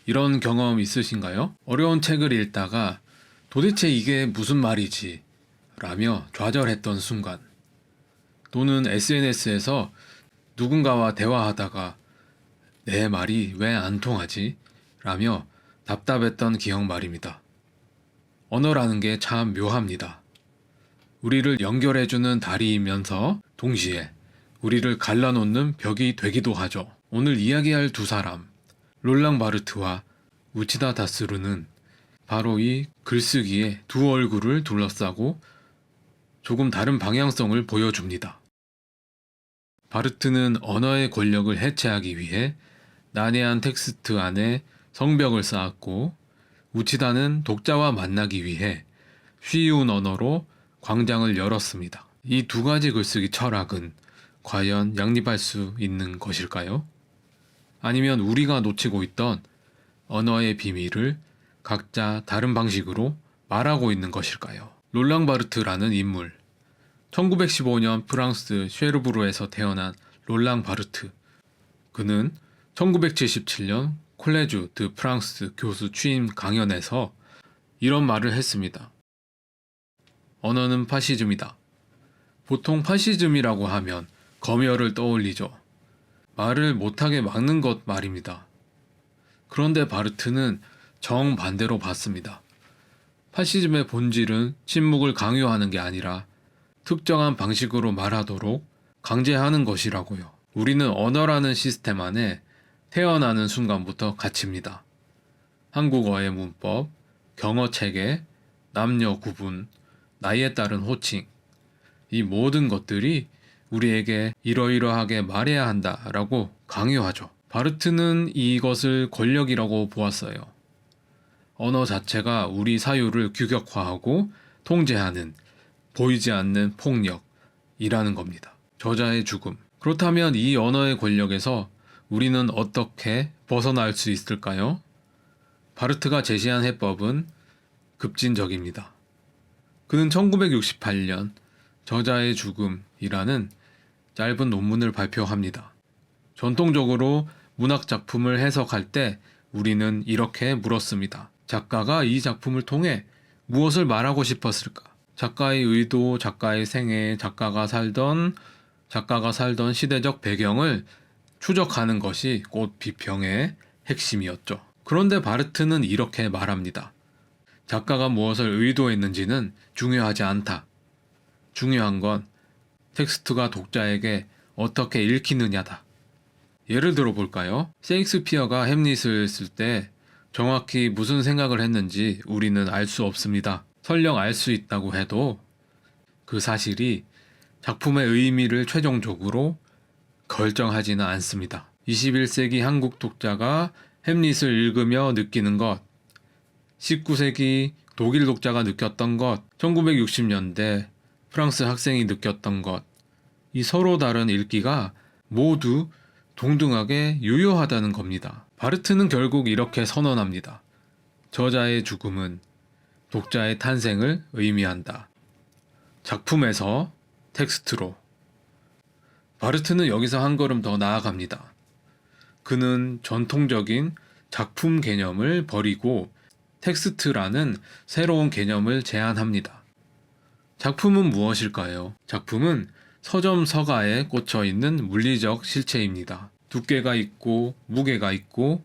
이런 경험 있으신가요? 어려운 책을 읽다가 도대체 이게 무슨 말이지? 라며 좌절했던 순간. 또는 SNS에서 누군가와 대화하다가 내 말이 왜 안 통하지? 라며 답답했던 기억 말입니다. 언어라는 게 참 묘합니다. 우리를 연결해주는 다리이면서 동시에 우리를 갈라놓는 벽이 되기도 하죠. 오늘 이야기할 두 사람, 롤랑 바르트와 우치다 다스루는 바로 이 글쓰기의 두 얼굴을 둘러싸고 조금 다른 방향성을 보여줍니다. 바르트는 언어의 권력을 해체하기 위해 난해한 텍스트 안에 성벽을 쌓았고, 우치다는 독자와 만나기 위해 쉬운 언어로 광장을 열었습니다. 이 두 가지 글쓰기 철학은 과연 양립할 수 있는 것일까요? 아니면 우리가 놓치고 있던 언어의 비밀을 각자 다른 방식으로 말하고 있는 것일까요? 롤랑 바르트라는 인물, 1915년 프랑스 쉐르부르에서 태어난 롤랑 바르트. 그는 1977년 콜레주 드 프랑스 교수 취임 강연에서 이런 말을 했습니다. 언어는 파시즘이다. 보통 파시즘이라고 하면 검열을 떠올리죠. 말을 못하게 막는 것 말입니다. 그런데 바르트는 정반대로 봤습니다. 파시즘의 본질은 침묵을 강요하는 게 아니라 특정한 방식으로 말하도록 강제하는 것이라고요. 우리는 언어라는 시스템 안에 태어나는 순간부터 갇힙니다. 한국어의 문법, 경어 체계, 남녀 구분, 나이에 따른 호칭, 이 모든 것들이 우리에게 이러이러하게 말해야 한다라고 강요하죠. 바르트는 이것을 권력이라고 보았어요. 언어 자체가 우리 사유를 규격화하고 통제하는, 보이지 않는 폭력이라는 겁니다. 저자의 죽음. 그렇다면 이 언어의 권력에서 우리는 어떻게 벗어날 수 있을까요? 바르트가 제시한 해법은 급진적입니다. 그는 1968년 저자의 죽음이라는 짧은 논문을 발표합니다. 전통적으로 문학 작품을 해석할 때 우리는 이렇게 물었습니다. 작가가 이 작품을 통해 무엇을 말하고 싶었을까? 작가의 의도, 작가의 생애, 작가가 살던 시대적 배경을 추적하는 것이 꽃 비평의 핵심이었죠. 그런데 바르트는 이렇게 말합니다. 작가가 무엇을 의도했는지는 중요하지 않다. 중요한 건 텍스트가 독자에게 어떻게 읽히느냐다. 예를 들어 볼까요? 셰익스피어가 햄릿을 쓸 때 정확히 무슨 생각을 했는지 우리는 알 수 없습니다. 설령 알 수 있다고 해도 그 사실이 작품의 의미를 최종적으로 결정하지는 않습니다. 21세기 한국 독자가 햄릿을 읽으며 느끼는 것, 19세기 독일 독자가 느꼈던 것, 1960년대 프랑스 학생이 느꼈던 것, 이 서로 다른 읽기가 모두 동등하게 유효하다는 겁니다. 바르트는 결국 이렇게 선언합니다. 저자의 죽음은 독자의 탄생을 의미한다. 작품에서 텍스트로. 바르트는 여기서 한 걸음 더 나아갑니다. 그는 전통적인 작품 개념을 버리고 텍스트라는 새로운 개념을 제안합니다. 작품은 무엇일까요? 작품은 서점 서가에 꽂혀 있는 물리적 실체입니다. 두께가 있고 무게가 있고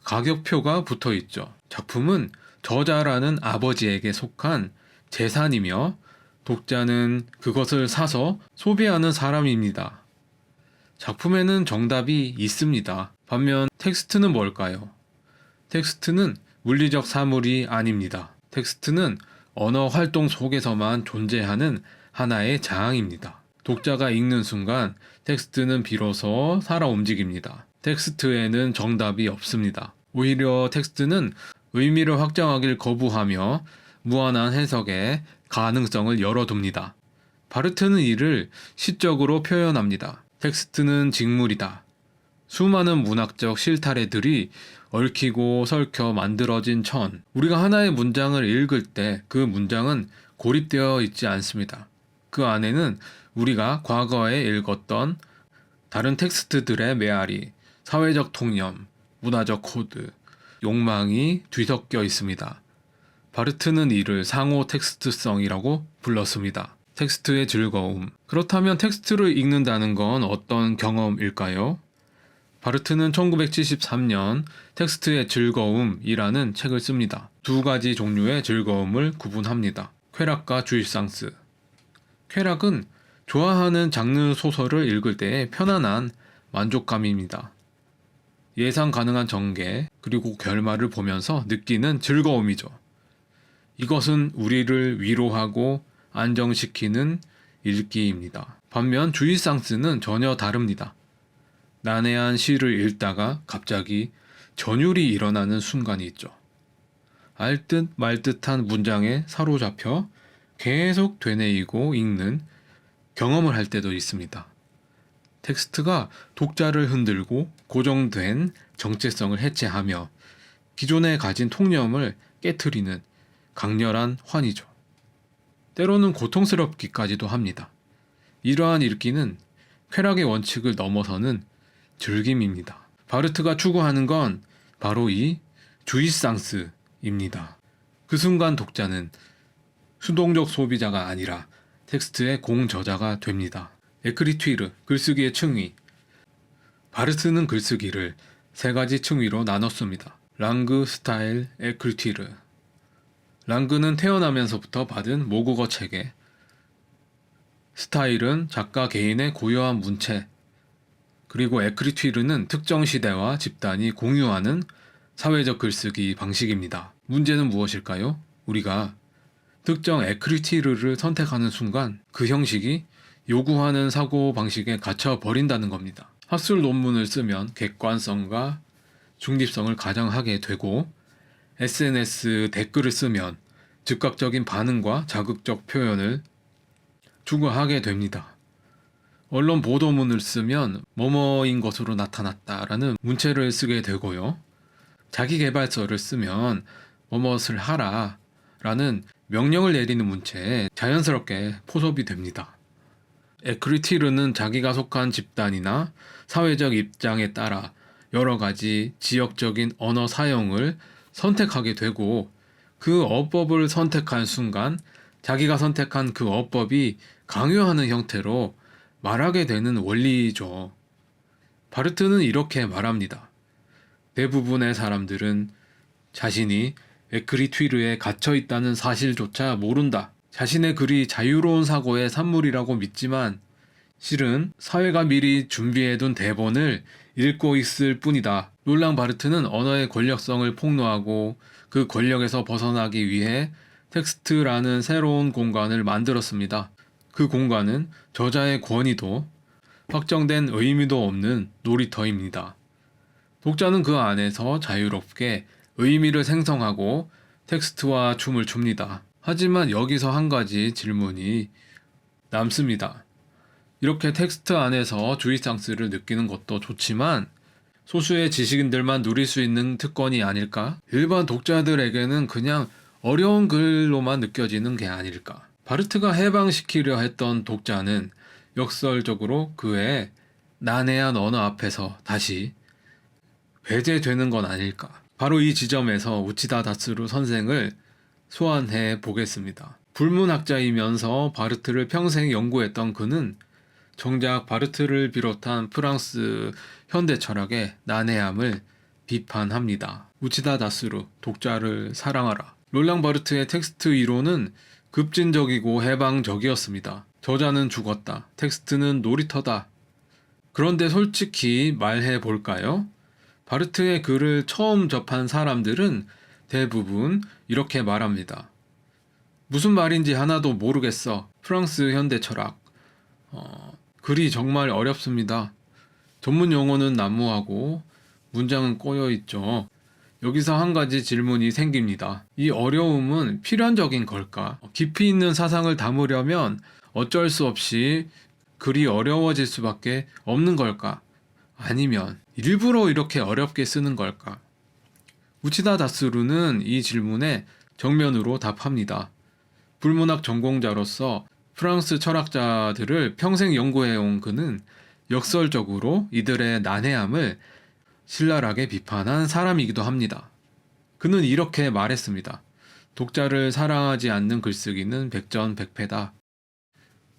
가격표가 붙어 있죠. 작품은 저자라는 아버지에게 속한 재산이며 독자는 그것을 사서 소비하는 사람입니다. 작품에는 정답이 있습니다. 반면 텍스트는 뭘까요? 텍스트는 물리적 사물이 아닙니다. 텍스트는 언어 활동 속에서만 존재하는 하나의 자항입니다. 독자가 읽는 순간 텍스트는 비로소 살아 움직입니다. 텍스트에는 정답이 없습니다. 오히려 텍스트는 의미를 확정하길 거부하며 무한한 해석의 가능성을 열어둡니다. 바르트는 이를 시적으로 표현합니다. 텍스트는 직물이다. 수많은 문학적 실타래들이 얽히고 설켜 만들어진 천. 우리가 하나의 문장을 읽을 때 그 문장은 고립되어 있지 않습니다. 그 안에는 우리가 과거에 읽었던 다른 텍스트들의 메아리, 사회적 통념, 문화적 코드, 욕망이 뒤섞여 있습니다. 바르트는 이를 상호 텍스트성이라고 불렀습니다. 텍스트의 즐거움. 그렇다면 텍스트를 읽는다는 건 어떤 경험일까요? 바르트는 1973년 텍스트의 즐거움이라는 책을 씁니다. 두 가지 종류의 즐거움을 구분합니다. 쾌락과 주입상스. 쾌락은 좋아하는 장르 소설을 읽을 때의 편안한 만족감입니다. 예상 가능한 전개, 그리고 결말을 보면서 느끼는 즐거움이죠. 이것은 우리를 위로하고 안정시키는 읽기입니다. 반면 주입상스는 전혀 다릅니다. 난해한 시를 읽다가 갑자기 전율이 일어나는 순간이 있죠. 알듯 말듯한 문장에 사로잡혀 계속 되뇌이고 읽는 경험을 할 때도 있습니다. 텍스트가 독자를 흔들고 고정된 정체성을 해체하며 기존에 가진 통념을 깨트리는 강렬한 환희죠. 때로는 고통스럽기까지도 합니다. 이러한 읽기는 쾌락의 원칙을 넘어서는 즐김입니다. 바르트가 추구하는 건 바로 이 주입상스입니다. 그 순간 독자는 수동적 소비자가 아니라 텍스트의 공저자가 됩니다. 에크리투이르, 글쓰기의 층위. 바르트는 글쓰기를 세 가지 층위로 나눴습니다. 랑그, 스타일, 에크리투이르. 랑그는 태어나면서부터 받은 모국어 체계. 스타일은 작가 개인의 고유한 문체. 그리고 에크리투이르는 특정 시대와 집단이 공유하는 사회적 글쓰기 방식입니다. 문제는 무엇일까요? 우리가 특정 에크리투이르를 선택하는 순간 그 형식이 요구하는 사고 방식에 갇혀 버린다는 겁니다. 학술 논문을 쓰면 객관성과 중립성을 가장하게 되고 SNS 댓글을 쓰면 즉각적인 반응과 자극적 표현을 추구하게 됩니다. 언론 보도문을 쓰면 뭐뭐인 것으로 나타났다라는 문체를 쓰게 되고요. 자기계발서를 쓰면 뭐뭇을 하라 라는 명령을 내리는 문체에 자연스럽게 포섭이 됩니다. 에크리투이르는 자기가 속한 집단이나 사회적 입장에 따라 여러 가지 지역적인 언어 사용을 선택하게 되고 그 어법을 선택한 순간 자기가 선택한 그 어법이 강요하는 형태로 말하게 되는 원리죠. 바르트는 이렇게 말합니다. 대부분의 사람들은 자신이 에크리투이르에 갇혀 있다는 사실조차 모른다. 자신의 글이 자유로운 사고의 산물이라고 믿지만 실은 사회가 미리 준비해둔 대본을 읽고 있을 뿐이다. 롤랑 바르트는 언어의 권력성을 폭로하고 그 권력에서 벗어나기 위해 텍스트라는 새로운 공간을 만들었습니다. 그 공간은 저자의 권위도 확정된 의미도 없는 놀이터입니다. 독자는 그 안에서 자유롭게 의미를 생성하고 텍스트와 춤을 춥니다. 하지만 여기서 한 가지 질문이 남습니다. 이렇게 텍스트 안에서 주입상스를 느끼는 것도 좋지만 소수의 지식인들만 누릴 수 있는 특권이 아닐까? 일반 독자들에게는 그냥 어려운 글로만 느껴지는 게 아닐까? 바르트가 해방시키려 했던 독자는 역설적으로 그의 난해한 언어 앞에서 다시 배제되는 건 아닐까? 바로 이 지점에서 우치다 다스루 선생을 소환해 보겠습니다. 불문학자이면서 바르트를 평생 연구했던 그는 정작 바르트를 비롯한 프랑스 현대 철학의 난해함을 비판합니다. 우치다 다스루, 독자를 사랑하라. 롤랑 바르트의 텍스트 이론은 급진적이고 해방적이었습니다. 저자는 죽었다. 텍스트는 놀이터다. 그런데 솔직히 말해 볼까요? 바르트의 글을 처음 접한 사람들은 대부분 이렇게 말합니다. 무슨 말인지 하나도 모르겠어. 프랑스 현대 철학. 글이 정말 어렵습니다. 전문 용어는 난무하고 문장은 꼬여 있죠. 여기서 한 가지 질문이 생깁니다. 이 어려움은 필연적인 걸까? 깊이 있는 사상을 담으려면 어쩔 수 없이 글이 어려워질 수밖에 없는 걸까? 아니면 일부러 이렇게 어렵게 쓰는 걸까? 우치다 다스루는 이 질문에 정면으로 답합니다. 불문학 전공자로서 프랑스 철학자들을 평생 연구해온 그는 역설적으로 이들의 난해함을 신랄하게 비판한 사람이기도 합니다. 그는 이렇게 말했습니다. 독자를 사랑하지 않는 글쓰기는 백전백패다.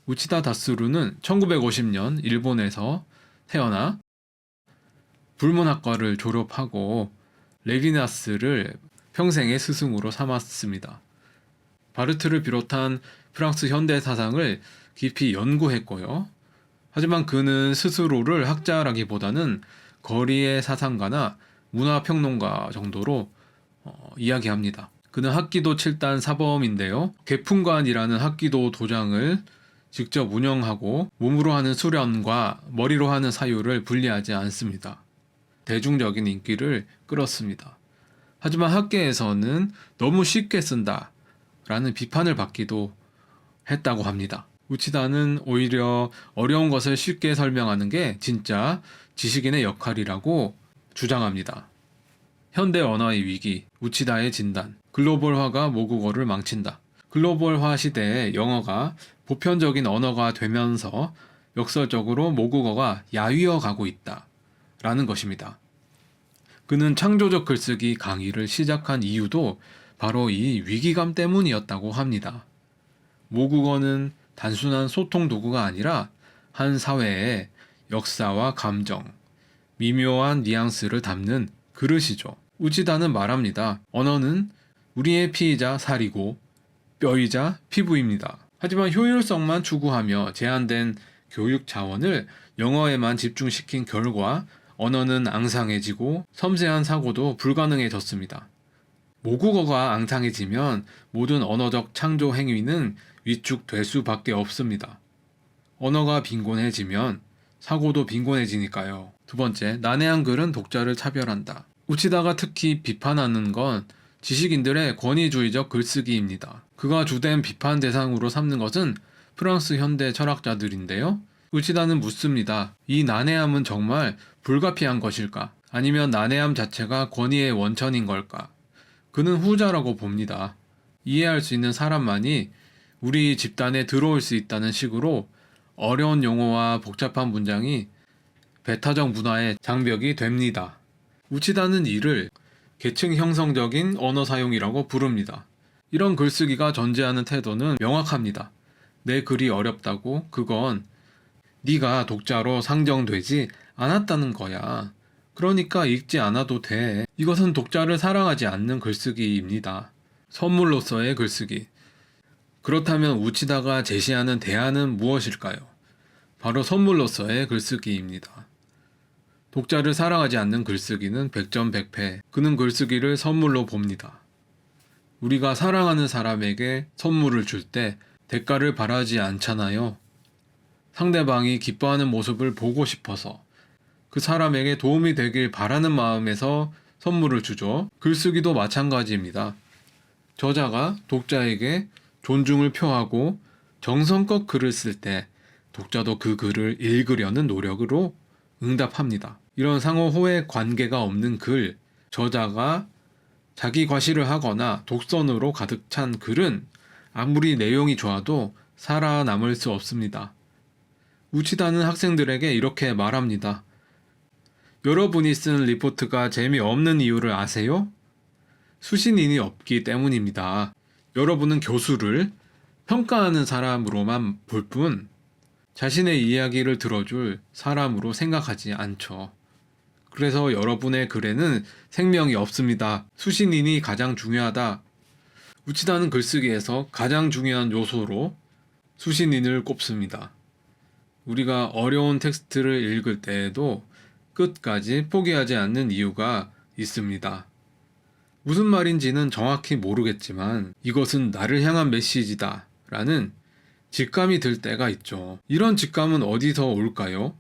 우치다 다스루는 1950년 일본에서 태어나 불문학과를 졸업하고 레비나스를 평생의 스승으로 삼았습니다. 바르트를 비롯한 프랑스 현대 사상을 깊이 연구했고요. 하지만 그는 스스로를 학자라기보다는 거리의 사상가나 문화평론가 정도로 이야기합니다. 그는 학기도 7단 사범인데요. 개품관이라는 학기도 도장을 직접 운영하고 몸으로 하는 수련과 머리로 하는 사유를 분리하지 않습니다. 대중적인 인기를 끌었습니다. 하지만 학계에서는 너무 쉽게 쓴다 라는 비판을 받기도 했다고 합니다. 우치다는 오히려 어려운 것을 쉽게 설명하는 게 진짜 지식인의 역할이라고 주장합니다. 현대 언어의 위기, 우치다의 진단, 글로벌화가 모국어를 망친다. 글로벌화 시대에 영어가 보편적인 언어가 되면서 역설적으로 모국어가 야위어 가고 있다 라는 것입니다. 그는 창조적 글쓰기 강의를 시작한 이유도 바로 이 위기감 때문이었다고 합니다. 모국어는 단순한 소통 도구가 아니라 한 사회의 역사와 감정, 미묘한 뉘앙스를 담는 그릇이죠. 우치다는 말합니다. 언어는 우리의 피이자 살이고 뼈이자 피부입니다. 하지만 효율성만 추구하며 제한된 교육 자원을 영어에만 집중시킨 결과 언어는 앙상해지고 섬세한 사고도 불가능해졌습니다. 모국어가 앙상해지면 모든 언어적 창조 행위는 위축될 수밖에 없습니다. 언어가 빈곤해지면 사고도 빈곤해지니까요. 두 번째, 난해한 글은 독자를 차별한다. 우치다가 특히 비판하는 건 지식인들의 권위주의적 글쓰기입니다. 그가 주된 비판 대상으로 삼는 것은 프랑스 현대 철학자들인데요. 우치다는 묻습니다. 이 난해함은 정말 불가피한 것일까? 아니면 난해함 자체가 권위의 원천인 걸까? 그는 후자라고 봅니다. 이해할 수 있는 사람만이 우리 집단에 들어올 수 있다는 식으로 어려운 용어와 복잡한 문장이 배타적 문화의 장벽이 됩니다. 우치다는 이를 계층 형성적인 언어 사용이라고 부릅니다. 이런 글쓰기가 전제하는 태도는 명확합니다. 내 글이 어렵다고 그건 네가 독자로 상정되지 않았다는 거야. 그러니까 읽지 않아도 돼. 이것은 독자를 사랑하지 않는 글쓰기입니다. 선물로서의 글쓰기. 그렇다면 우치다가 제시하는 대안은 무엇일까요? 바로 선물로서의 글쓰기입니다. 독자를 사랑하지 않는 글쓰기는 백전백패. 그는 글쓰기를 선물로 봅니다. 우리가 사랑하는 사람에게 선물을 줄 때 대가를 바라지 않잖아요. 상대방이 기뻐하는 모습을 보고 싶어서 그 사람에게 도움이 되길 바라는 마음에서 선물을 주죠. 글쓰기도 마찬가지입니다. 저자가 독자에게 존중을 표하고 정성껏 글을 쓸 때 독자도 그 글을 읽으려는 노력으로 응답합니다. 이런 상호 호혜 관계가 없는 글, 저자가 자기 과시를 하거나 독선으로 가득 찬 글은 아무리 내용이 좋아도 살아남을 수 없습니다. 우치다는 학생들에게 이렇게 말합니다. 여러분이 쓴 리포트가 재미없는 이유를 아세요? 수신인이 없기 때문입니다. 여러분은 교수를 평가하는 사람으로만 볼 뿐 자신의 이야기를 들어줄 사람으로 생각하지 않죠. 그래서 여러분의 글에는 생명이 없습니다. 수신인이 가장 중요하다. 우치다는 글쓰기에서 가장 중요한 요소로 수신인을 꼽습니다. 우리가 어려운 텍스트를 읽을 때에도 끝까지 포기하지 않는 이유가 있습니다. 무슨 말인지는 정확히 모르겠지만 이것은 나를 향한 메시지다 라는 직감이 들 때가 있죠. 이런 직감은 어디서 올까요?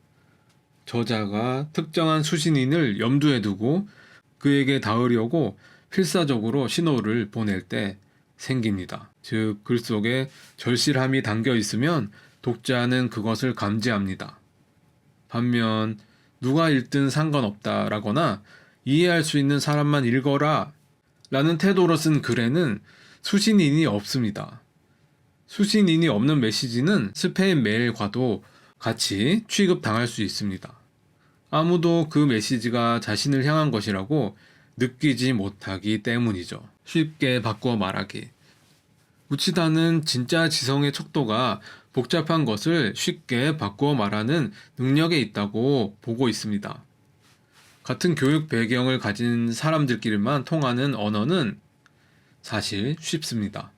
저자가 특정한 수신인을 염두에 두고 그에게 닿으려고 필사적으로 신호를 보낼 때 생깁니다. 즉, 글 속에 절실함이 담겨 있으면 독자는 그것을 감지합니다. 반면 누가 읽든 상관없다라거나 이해할 수 있는 사람만 읽어라 라는 태도로 쓴 글에는 수신인이 없습니다. 수신인이 없는 메시지는 스팸 메일과도 같이 취급당할 수 있습니다. 아무도 그 메시지가 자신을 향한 것이라고 느끼지 못하기 때문이죠. 쉽게 바꾸어 말하기. 우치다는 진짜 지성의 척도가 복잡한 것을 쉽게 바꾸어 말하는 능력에 있다고 보고 있습니다. 같은 교육 배경을 가진 사람들끼리만 통하는 언어는 사실 쉽습니다.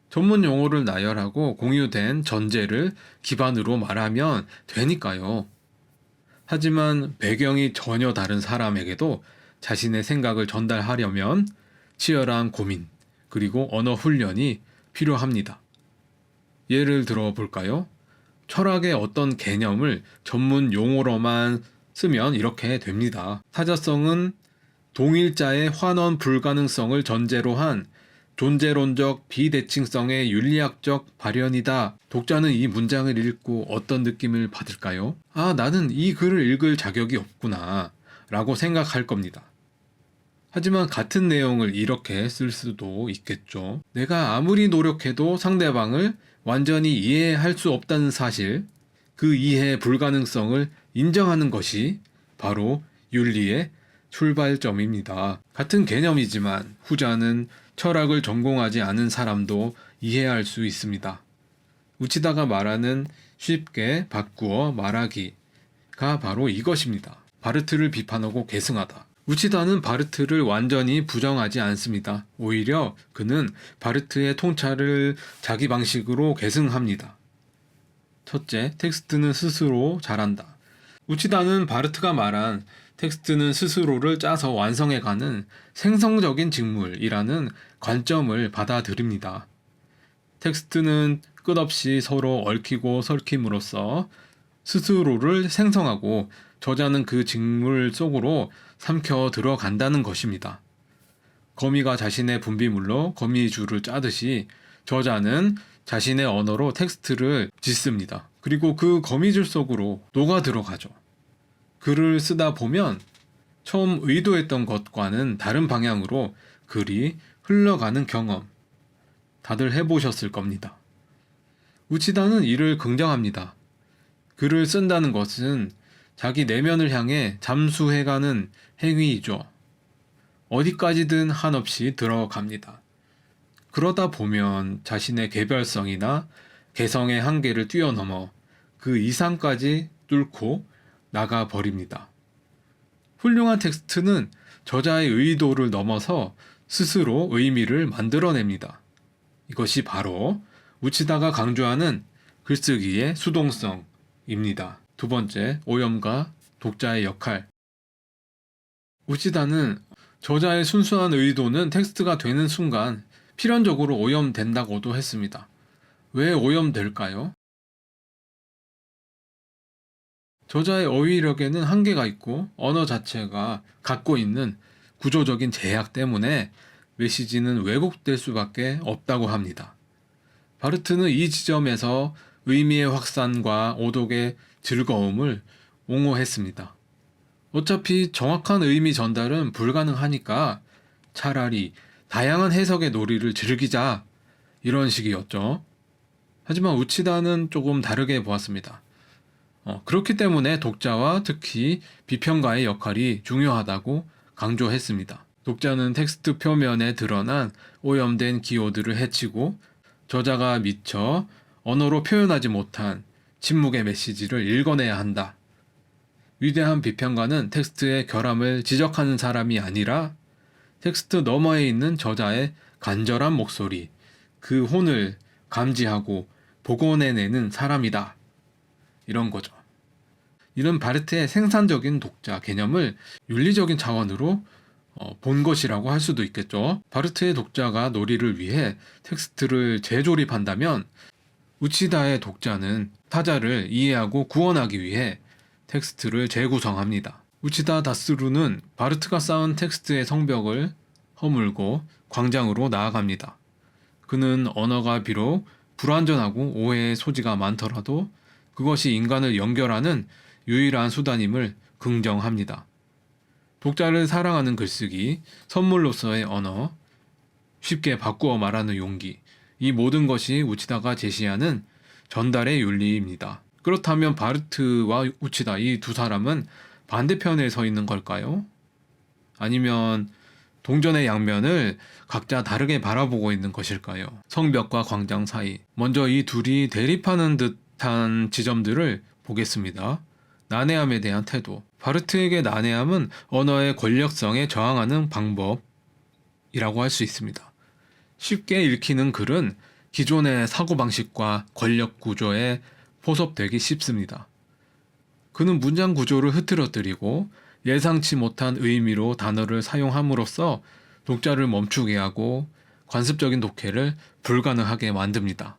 전문 용어를 나열하고 공유된 전제를 기반으로 말하면 되니까요. 하지만 배경이 전혀 다른 사람에게도 자신의 생각을 전달하려면 치열한 고민, 그리고 언어 훈련이 필요합니다. 예를 들어 볼까요? 철학의 어떤 개념을 전문 용어로만 쓰면 이렇게 됩니다. 타자성은 동일자의 환원 불가능성을 전제로 한 존재론적 비대칭성의 윤리학적 발현이다. 독자는 이 문장을 읽고 어떤 느낌을 받을까요? 아, 나는 이 글을 읽을 자격이 없구나 라고 생각할 겁니다. 하지만 같은 내용을 이렇게 쓸 수도 있겠죠. 내가 아무리 노력해도 상대방을 완전히 이해할 수 없다는 사실, 그 이해 불가능성을 인정하는 것이 바로 윤리의 출발점입니다. 같은 개념이지만 후자는 철학을 전공하지 않은 사람도 이해할 수 있습니다. 우치다가 말하는 쉽게 바꾸어 말하기가 바로 이것입니다. 바르트를 비판하고 계승하다. 우치다는 바르트를 완전히 부정하지 않습니다. 오히려 그는 바르트의 통찰을 자기 방식으로 계승합니다. 첫째, 텍스트는 스스로 잘한다. 우치다는 바르트가 말한 텍스트는 스스로를 짜서 완성해가는 생성적인 직물이라는 관점을 받아들입니다. 텍스트는 끝없이 서로 얽히고 설킴으로써 스스로를 생성하고 저자는 그 직물 속으로 삼켜 들어간다는 것입니다. 거미가 자신의 분비물로 거미줄을 짜듯이 저자는 자신의 언어로 텍스트를 짓습니다. 그리고 그 거미줄 속으로 녹아 들어가죠. 글을 쓰다 보면 처음 의도했던 것과는 다른 방향으로 글이 흘러가는 경험, 다들 해보셨을 겁니다. 우치다는 이를 긍정합니다. 글을 쓴다는 것은 자기 내면을 향해 잠수해가는 행위이죠. 어디까지든 한없이 들어갑니다. 그러다 보면 자신의 개별성이나 개성의 한계를 뛰어넘어 그 이상까지 뚫고 나가버립니다. 훌륭한 텍스트는 저자의 의도를 넘어서 스스로 의미를 만들어냅니다. 이것이 바로 우치다가 강조하는 글쓰기의 수동성입니다. 두 번째, 오염과 독자의 역할. 우치다는 저자의 순수한 의도는 텍스트가 되는 순간 필연적으로 오염된다고도 했습니다. 왜 오염될까요? 저자의 어휘력에는 한계가 있고 언어 자체가 갖고 있는 구조적인 제약 때문에 메시지는 왜곡될 수밖에 없다고 합니다. 바르트는 이 지점에서 의미의 확산과 오독의 즐거움을 옹호했습니다. 어차피 정확한 의미 전달은 불가능하니까 차라리 다양한 해석의 놀이를 즐기자, 이런 식이었죠. 하지만 우치다는 조금 다르게 보았습니다. 그렇기 때문에 독자와 특히 비평가의 역할이 중요하다고 강조했습니다. 독자는 텍스트 표면에 드러난 오염된 기호들을 해치고 저자가 미처 언어로 표현하지 못한 침묵의 메시지를 읽어내야 한다. 위대한 비평가는 텍스트의 결함을 지적하는 사람이 아니라 텍스트 너머에 있는 저자의 간절한 목소리, 그 혼을 감지하고 복원해내는 사람이다. 이런 거죠. 이런 바르트의 생산적인 독자 개념을 윤리적인 차원으로 본 것이라고 할 수도 있겠죠. 바르트의 독자가 놀이를 위해 텍스트를 재조립한다면 우치다의 독자는 타자를 이해하고 구원하기 위해 텍스트를 재구성합니다. 우치다 다스루는 바르트가 쌓은 텍스트의 성벽을 허물고 광장으로 나아갑니다. 그는 언어가 비록 불완전하고 오해의 소지가 많더라도 그것이 인간을 연결하는 유일한 수단임을 긍정합니다. 독자를 사랑하는 글쓰기, 선물로서의 언어, 쉽게 바꾸어 말하는 용기, 이 모든 것이 우치다가 제시하는 전달의 윤리입니다. 그렇다면 바르트와 우치다 이 두 사람은 반대편에 서 있는 걸까요? 아니면 동전의 양면을 각자 다르게 바라보고 있는 것일까요? 성벽과 광장 사이. 먼저 이 둘이 대립하는 듯한 지점들을 보겠습니다. 난해함에 대한 태도. 바르트에게 난해함은 언어의 권력성에 저항하는 방법이라고 할 수 있습니다. 쉽게 읽히는 글은 기존의 사고방식과 권력 구조에 포섭되기 쉽습니다. 그는 문장 구조를 흐트러뜨리고 예상치 못한 의미로 단어를 사용함으로써 독자를 멈추게 하고 관습적인 독해를 불가능하게 만듭니다.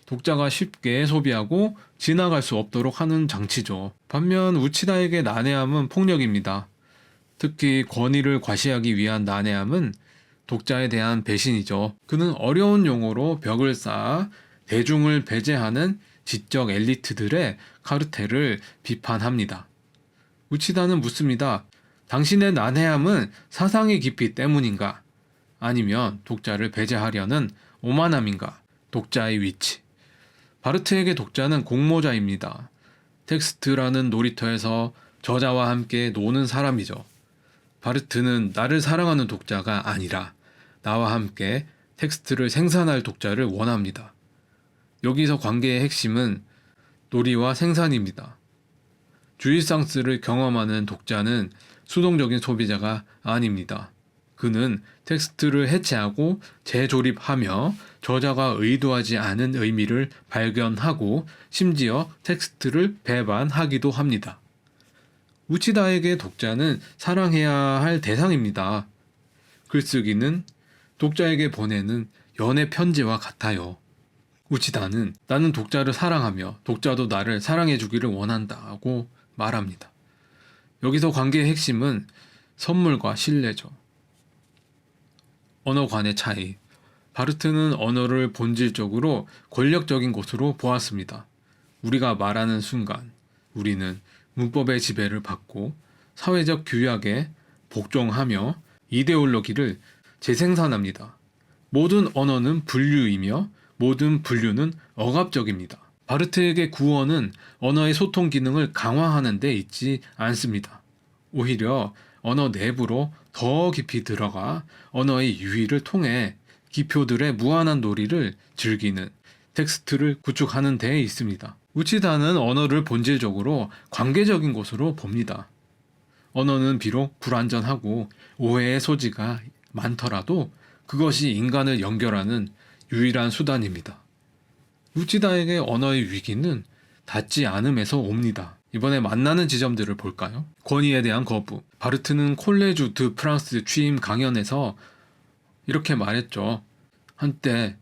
독자가 쉽게 소비하고 지나갈 수 없도록 하는 장치죠. 반면 우치다에게 난해함은 폭력입니다. 특히 권위를 과시하기 위한 난해함은 독자에 대한 배신이죠. 그는 어려운 용어로 벽을 쌓아 대중을 배제하는 지적 엘리트들의 카르텔을 비판합니다. 우치다는 묻습니다. 당신의 난해함은 사상의 깊이 때문인가? 아니면 독자를 배제하려는 오만함인가? 독자의 위치. 바르트에게 독자는 공모자입니다. 텍스트라는 놀이터에서 저자와 함께 노는 사람이죠. 바르트는 나를 사랑하는 독자가 아니라 나와 함께 텍스트를 생산할 독자를 원합니다. 여기서 관계의 핵심은 놀이와 생산입니다. 주의상스를 경험하는 독자는 수동적인 소비자가 아닙니다. 그는 텍스트를 해체하고 재조립하며 저자가 의도하지 않은 의미를 발견하고 심지어 텍스트를 배반하기도 합니다. 우치다에게 독자는 사랑해야 할 대상입니다. 글쓰기는 독자에게 보내는 연애 편지와 같아요. 우치다는 나는 독자를 사랑하며 독자도 나를 사랑해주기를 원한다고 말합니다. 여기서 관계의 핵심은 선물과 신뢰죠. 언어 간의 차이. 바르트는 언어를 본질적으로 권력적인 것으로 보았습니다. 우리가 말하는 순간 우리는 문법의 지배를 받고 사회적 규약에 복종하며 이데올로기를 재생산합니다. 모든 언어는 분류이며 모든 분류는 억압적입니다. 바르트에게 구어는 언어의 소통 기능을 강화하는 데 있지 않습니다. 오히려 언어 내부로 더 깊이 들어가 언어의 유희를 통해 기표들의 무한한 놀이를 즐기는 텍스트를 구축하는 데에 있습니다. 우치다는 언어를 본질적으로 관계적인 것으로 봅니다. 언어는 비록 불완전하고 오해의 소지가 많더라도 그것이 인간을 연결하는 유일한 수단입니다. 우치다에게 언어의 위기는 닿지 않음에서 옵니다. 이번에 만나는 지점들을 볼까요? 권위에 대한 거부. 바르트는 콜레주 드 프랑스 취임 강연에서 이렇게 말했죠. 한때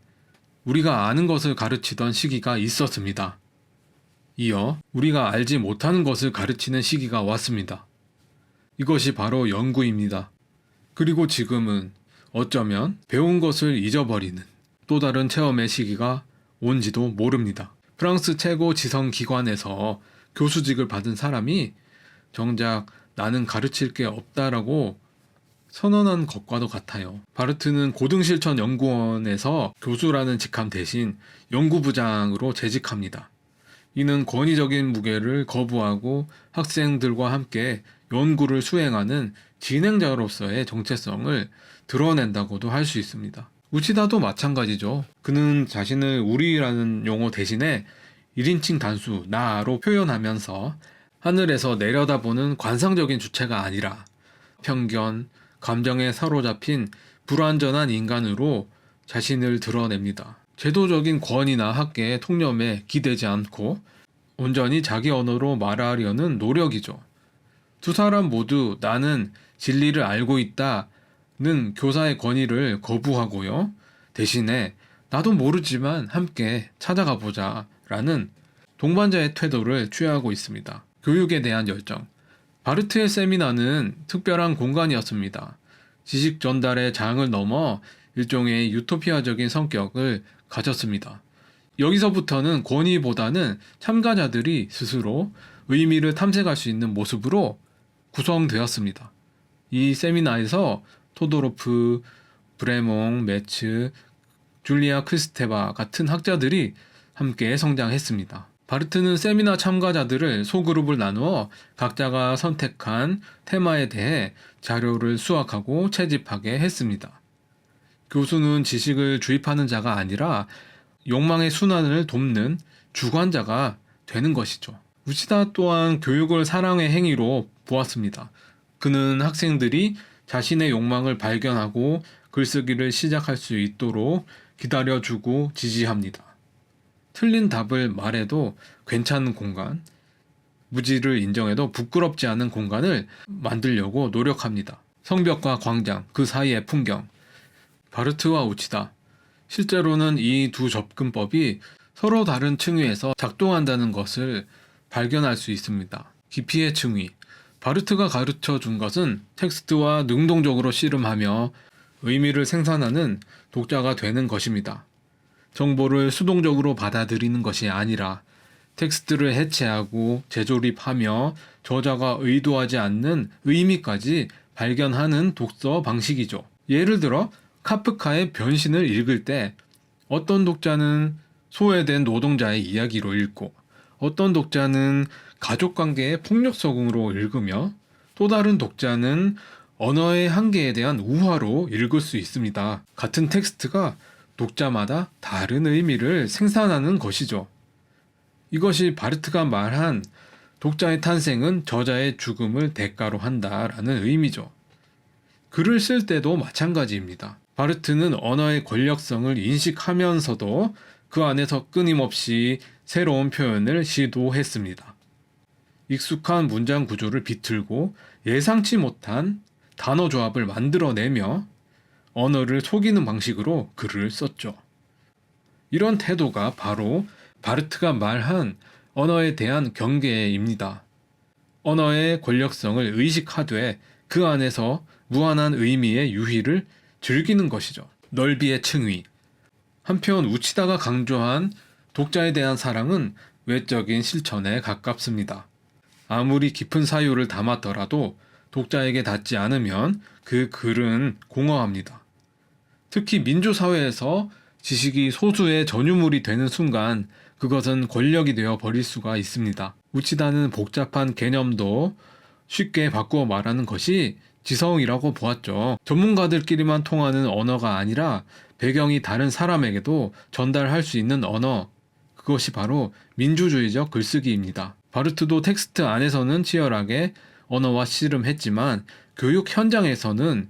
우리가 아는 것을 가르치던 시기가 있었습니다. 이어 우리가 알지 못하는 것을 가르치는 시기가 왔습니다. 이것이 바로 연구입니다. 그리고 지금은 어쩌면 배운 것을 잊어버리는 또 다른 체험의 시기가 온지도 모릅니다. 프랑스 최고 지성기관에서 교수직을 받은 사람이 정작 나는 가르칠 게 없다라고 선언한 것과도 같아요. 바르트는 고등실천연구원에서 교수라는 직함 대신 연구부장으로 재직합니다. 이는 권위적인 무게를 거부하고 학생들과 함께 연구를 수행하는 진행자로서의 정체성을 드러낸다고도 할 수 있습니다. 우치다도 마찬가지죠. 그는 자신을 우리라는 용어 대신에 1인칭 단수 나로 표현하면서 하늘에서 내려다보는 관상적인 주체가 아니라 편견, 감정에 사로잡힌 불완전한 인간으로 자신을 드러냅니다. 제도적인 권위나 학계의 통념에 기대지 않고 온전히 자기 언어로 말하려는 노력이죠. 두 사람 모두 나는 진리를 알고 있다는 교사의 권위를 거부하고요. 대신에 나도 모르지만 함께 찾아가 보자 라는 동반자의 태도를 취하고 있습니다. 교육에 대한 열정. 바르트의 세미나는 특별한 공간이었습니다. 지식 전달의 장을 넘어 일종의 유토피아적인 성격을 가졌습니다. 여기서부터는 권위보다는 참가자들이 스스로 의미를 탐색할 수 있는 모습으로 구성되었습니다. 이 세미나에서 토도로프, 브레몽, 메츠, 줄리아 크리스테바 같은 학자들이 함께 성장했습니다. 바르트는 세미나 참가자들을 소그룹을 나누어 각자가 선택한 테마에 대해 자료를 수확하고 채집하게 했습니다. 교수는 지식을 주입하는 자가 아니라 욕망의 순환을 돕는 주관자가 되는 것이죠. 우치다 또한 교육을 사랑의 행위로 보았습니다. 그는 학생들이 자신의 욕망을 발견하고 글쓰기를 시작할 수 있도록 기다려주고 지지합니다. 틀린 답을 말해도 괜찮은 공간, 무지를 인정해도 부끄럽지 않은 공간을 만들려고 노력합니다. 성벽과 광장, 그 사이의 풍경. 바르트와 우치다. 실제로는 이 두 접근법이 서로 다른 층위에서 작동한다는 것을 발견할 수 있습니다. 깊이의 층위. 바르트가 가르쳐 준 것은 텍스트와 능동적으로 씨름하며 의미를 생산하는 독자가 되는 것입니다. 정보를 수동적으로 받아들이는 것이 아니라 텍스트를 해체하고 재조립하며 저자가 의도하지 않는 의미까지 발견하는 독서 방식이죠. 예를 들어 카프카의 변신을 읽을 때 어떤 독자는 소외된 노동자의 이야기로 읽고 어떤 독자는 가족관계의 폭력성으로 읽으며 또 다른 독자는 언어의 한계에 대한 우화로 읽을 수 있습니다. 같은 텍스트가 독자마다 다른 의미를 생산하는 것이죠. 이것이 바르트가 말한 독자의 탄생은 저자의 죽음을 대가로 한다라는 의미죠. 글을 쓸 때도 마찬가지입니다. 바르트는 언어의 권력성을 인식하면서도 그 안에서 끊임없이 새로운 표현을 시도했습니다. 익숙한 문장 구조를 비틀고 예상치 못한 단어 조합을 만들어내며 언어를 속이는 방식으로 글을 썼죠. 이런 태도가 바로 바르트가 말한 언어에 대한 경계입니다. 언어의 권력성을 의식하되 그 안에서 무한한 의미의 유희를 즐기는 것이죠. 넓이의 층위. 한편 우치다가 강조한 독자에 대한 사랑은 외적인 실천에 가깝습니다. 아무리 깊은 사유를 담았더라도 독자에게 닿지 않으면 그 글은 공허합니다. 특히 민주사회에서 지식이 소수의 전유물이 되는 순간 그것은 권력이 되어 버릴 수가 있습니다. 우치다는 복잡한 개념도 쉽게 바꾸어 말하는 것이 지성이라고 보았죠. 전문가들끼리만 통하는 언어가 아니라 배경이 다른 사람에게도 전달할 수 있는 언어, 그것이 바로 민주주의적 글쓰기입니다. 바르트도 텍스트 안에서는 치열하게 언어와 씨름했지만 교육 현장에서는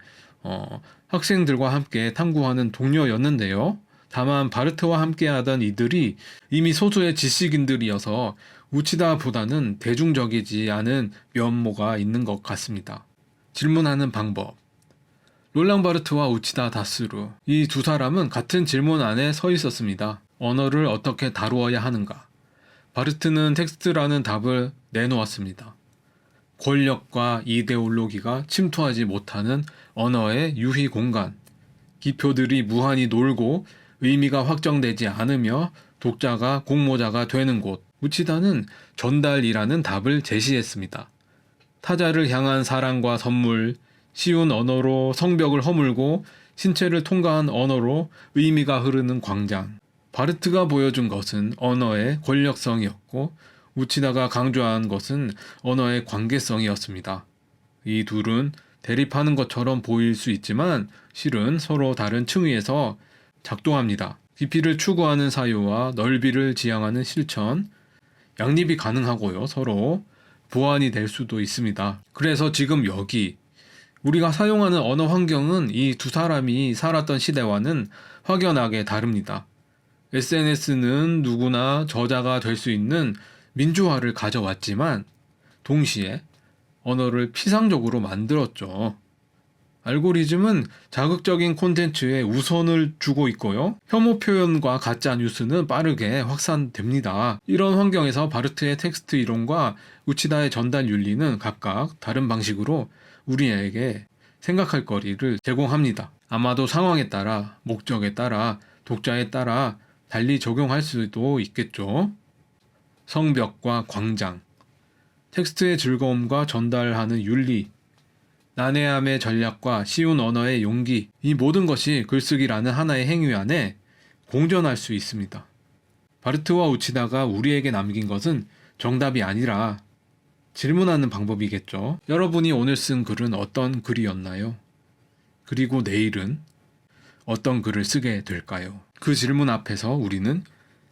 학생들과 함께 탐구하는 동료였는데요. 다만 바르트와 함께하던 이들이 이미 소수의 지식인들이어서 우치다보다는 대중적이지 않은 면모가 있는 것 같습니다. 질문하는 방법. 롤랑 바르트와 우치다 다스루, 이 두 사람은 같은 질문 안에 서 있었습니다. 언어를 어떻게 다루어야 하는가? 바르트는 텍스트라는 답을 내놓았습니다. 권력과 이데올로기가 침투하지 못하는 언어의 유희 공간, 기표들이 무한히 놀고 의미가 확정되지 않으며 독자가 공모자가 되는 곳. 우치다는 전달이라는 답을 제시했습니다. 타자를 향한 사랑과 선물, 쉬운 언어로 성벽을 허물고 신체를 통과한 언어로 의미가 흐르는 광장. 바르트가 보여준 것은 언어의 권력성이었고 우치다가 강조한 것은 언어의 관계성이었습니다. 이 둘은 대립하는 것처럼 보일 수 있지만 실은 서로 다른 층위에서 작동합니다. 깊이를 추구하는 사유와 넓이를 지향하는 실천, 양립이 가능하고요. 서로 보완이 될 수도 있습니다. 그래서 지금 여기 우리가 사용하는 언어 환경은 이 두 사람이 살았던 시대와는 확연하게 다릅니다. SNS는 누구나 저자가 될 수 있는 민주화를 가져왔지만 동시에 언어를 피상적으로 만들었죠. 알고리즘은 자극적인 콘텐츠에 우선을 주고 있고요. 혐오 표현과 가짜 뉴스는 빠르게 확산됩니다. 이런 환경에서 바르트의 텍스트 이론과 우치다의 전달 윤리는 각각 다른 방식으로 우리에게 생각할 거리를 제공합니다. 아마도 상황에 따라, 목적에 따라, 독자에 따라 달리 적용할 수도 있겠죠. 성벽과 광장, 텍스트의 즐거움과 전달하는 윤리, 난해함의 전략과 쉬운 언어의 용기, 이 모든 것이 글쓰기라는 하나의 행위 안에 공존할 수 있습니다. 바르트와 우치다가 우리에게 남긴 것은 정답이 아니라 질문하는 방법이겠죠. 여러분이 오늘 쓴 글은 어떤 글이었나요? 그리고 내일은 어떤 글을 쓰게 될까요? 그 질문 앞에서 우리는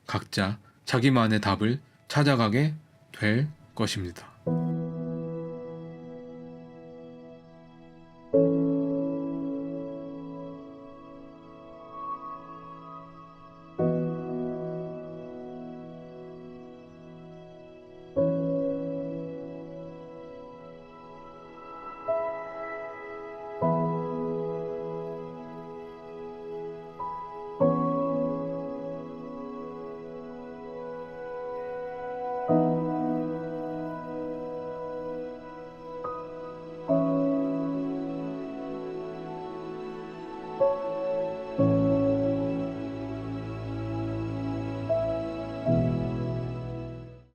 각자 자기만의 답을 찾아가게 될 것입니다.